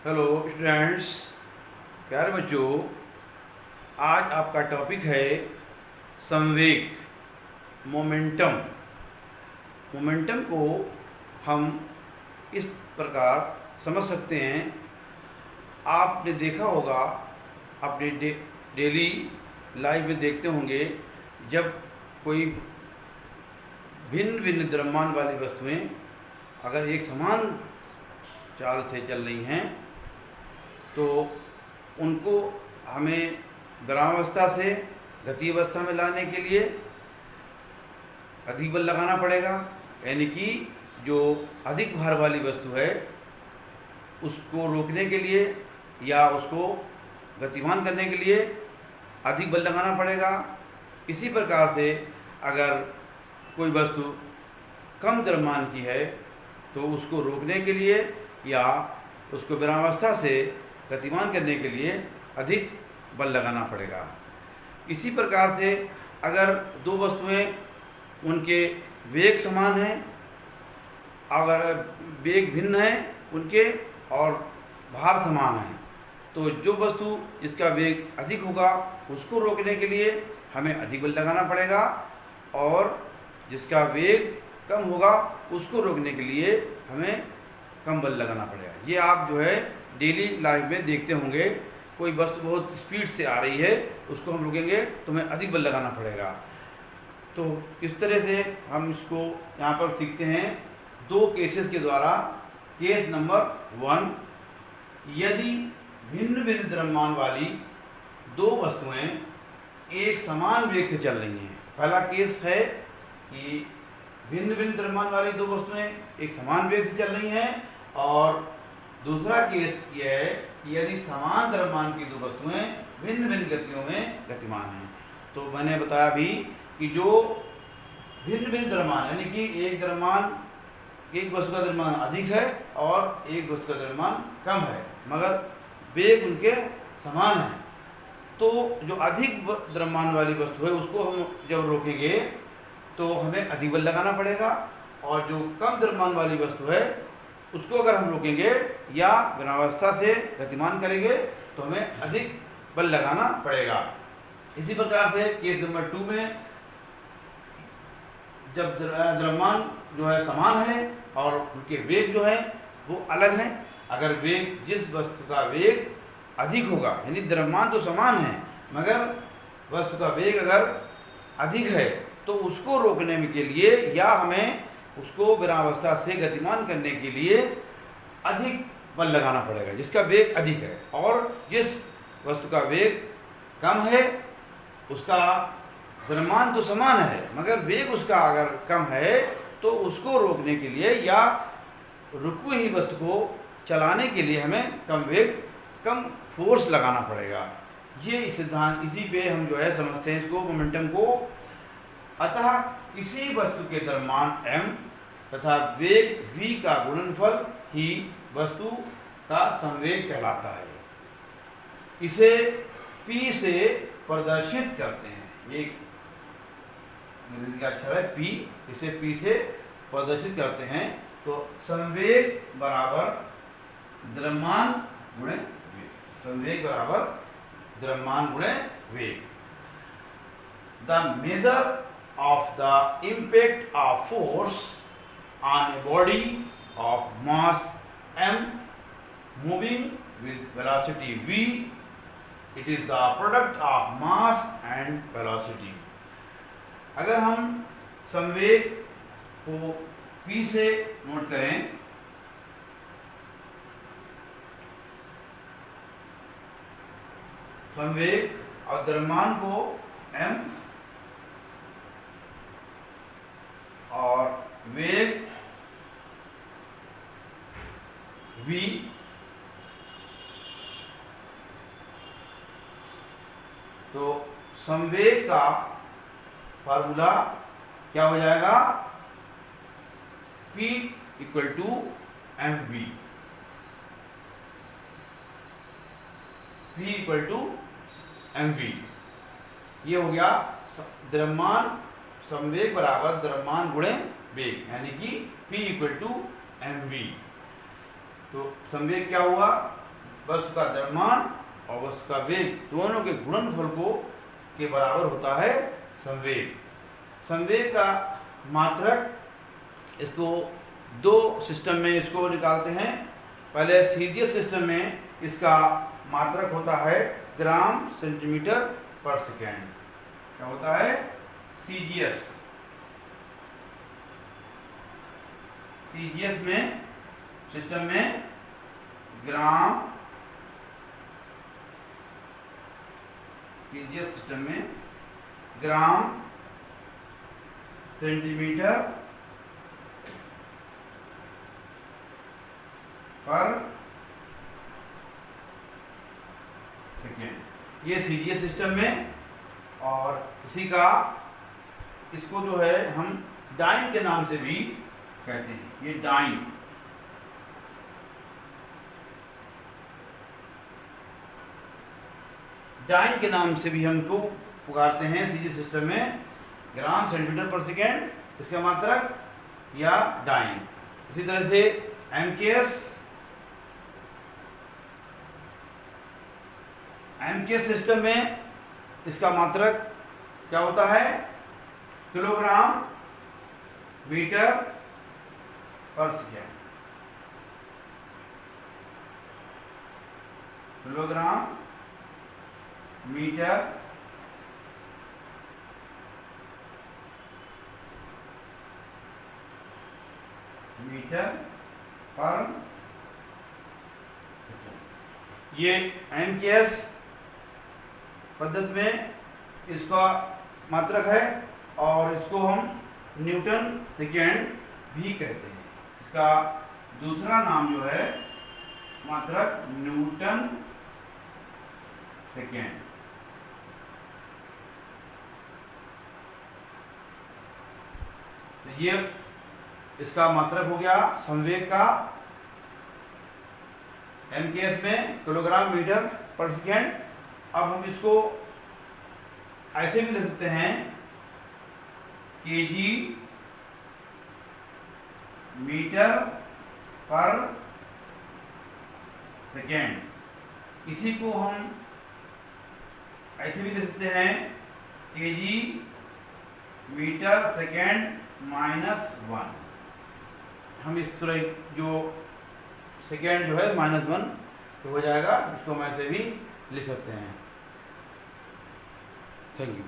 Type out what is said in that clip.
Hello students, प्यारे बच्चों। आज आपका टॉपिक है संवेग, मोमेंटम। मोमेंटम को हम इस प्रकार समझ सकते हैं। आपने देखा होगा, अपने डेली लाइफ में देखते होंगे, जब कोई भिन्न भिन्न द्रव्यमान वाली वस्तुएं अगर एक समान चाल से चल रही हैं तो उनको हमें विरामावस्था से गति अवस्था में लाने के लिए अधिक बल लगाना पड़ेगा। यानी कि जो अधिक भार वाली वस्तु है उसको रोकने के लिए या उसको गतिमान करने के लिए अधिक बल लगाना पड़ेगा। इसी प्रकार से अगर कोई वस्तु कम द्रव्यमान की है तो उसको रोकने के लिए या उसको विरामावस्था से गतिमान करने के लिए अधिक बल लगाना पड़ेगा। इसी प्रकार से अगर दो वस्तुएं उनके वेग समान हैं, अगर वेग भिन्न है उनके और भार समान है, तो जो वस्तु जिसका वेग अधिक होगा उसको रोकने के लिए हमें अधिक बल लगाना पड़ेगा, और जिसका वेग कम होगा उसको रोकने के लिए हमें कम बल लगाना पड़ेगा। ये आप जो है डेली लाइफ में देखते होंगे, कोई वस्तु बहुत स्पीड से आ रही है उसको हम रोकेंगे तो हमें अधिक बल लगाना पड़ेगा। तो इस तरह से हम इसको यहाँ पर सीखते हैं दो केसेस के द्वारा। केस नंबर 1, यदि भिन्न भिन्न द्रव्यमान वाली दो वस्तुएं एक समान वेग से चल रही हैं। पहला केस है कि भिन्न भिन्न द्रव्यमान वाली दो वस्तुएं एक समान वेग से चल रही हैं, और दूसरा केस यह है कि यदि समान द्रव्यमान की दो वस्तुएं भिन्न भिन्न गतियों में गतिमान हैं। तो मैंने बताया भी कि जो भिन्न भिन्न द्रव्यमान यानी कि एक द्रव्यमान, एक वस्तु का द्रव्यमान अधिक है और एक वस्तु का द्रव्यमान कम है, मगर वेग उनके समान है, तो जो अधिक द्रव्यमान वाली वस्तु है उसको हम जब रोकेंगे तो हमें अधिक बल लगाना पड़ेगा, और जो कम द्रव्यमान वाली वस्तु है उसको अगर हम रोकेंगे या विरामावस्था से गतिमान करेंगे तो हमें अधिक बल लगाना पड़ेगा। इसी प्रकार से केस नंबर 2 में जब द्रव्यमान जो है समान है और उनके वेग जो है वो अलग हैं। अगर वेग, जिस वस्तु का वेग अधिक होगा, यानी द्रव्यमान तो समान है मगर वस्तु का वेग अगर अधिक है, तो उसको रोकने के लिए या हमें उसको विरामावस्था से गतिमान करने के लिए अधिक बल लगाना पड़ेगा जिसका वेग अधिक है। और जिस वस्तु का वेग कम है उसका द्रव्यमान तो समान है मगर वेग उसका अगर कम है तो उसको रोकने के लिए या रुकी हुई वस्तु को चलाने के लिए हमें कम वेग, कम फोर्स लगाना पड़ेगा। ये सिद्धांत, इसी पे हम जो है समझते हैं इसको, मोमेंटम को। अतः किसी वस्तु के द्रव्यमान m तथा वेग v का गुणनफल ही वस्तु का संवेग कहलाता है। इसे p से प्रदर्शित करते हैं। एक अक्षर है p, इसे p से प्रदर्शित करते हैं। तो संवेग बराबर द्रव्यमान गुणे वेग, संवेग बराबर द्रव्यमान गुणे वेग। The measure of the impact of force on a body of mass m moving with velocity v, it is the product of mass and velocity। अगर हम संवेग को p से नोट करें, संवेग और द्रव्यमान को m और वेग v, तो संवेग का फार्मूला क्या हो जाएगा? P equal to mv, P equal to mv। ये हो गया द्रव्यमान, संवेग बराबर द्रव्यमान गुणे वेग, यानी कि P इक्वल टू mv। तो संवेग क्या हुआ? वस्तु का द्रव्यमान और वस्तु का वेग दोनों के गुणनफल को के बराबर होता है संवेग। संवेग का मात्रक, इसको दो सिस्टम में इसको निकालते हैं। पहले सीजीएस सिस्टम में इसका मात्रक होता है ग्राम सेंटीमीटर पर सेकेंड। क्या होता है? सीजीएस में सिस्टम में ग्राम, सीजीएस सिस्टम में ग्राम सेंटीमीटर पर सेकेंड, ये सीजीएस सिस्टम में। और इसी का, इसको जो है हम डाइन के नाम से भी कहते हैं। ये डाइन, डाइन के नाम से भी हमको पुकारते हैं सीजीएस सिस्टम में। ग्राम सेंटीमीटर पर सेकेंड इसका मात्रक, या डाइन। इसी तरह से एमकेएस सिस्टम में इसका मात्रक क्या होता है? किलोग्राम मीटर पर सेकेंड। किलोग्राम मीटर पर सेकेंड। ये एमकेएस पद्धति में इसका मात्रक है, और इसको हम न्यूटन सेकेंड भी कहते हैं। इसका दूसरा नाम जो है मात्रक न्यूटन सेकेंड। तो ये इसका मात्रक हो गया संवेग का। एमकेएस में किलोग्राम मीटर पर सेकेंड। अब हम इसको ऐसे भी लिख सकते हैं, केजी मीटर पर सेकेंड। इसी को हम ऐसे भी लिख सकते हैं, केजी मीटर सेकेंड -1। हम इस तरह जो सेकेंड जो है -1 तो हो जाएगा, इसको हम ऐसे भी लिख सकते हैं। Thank you.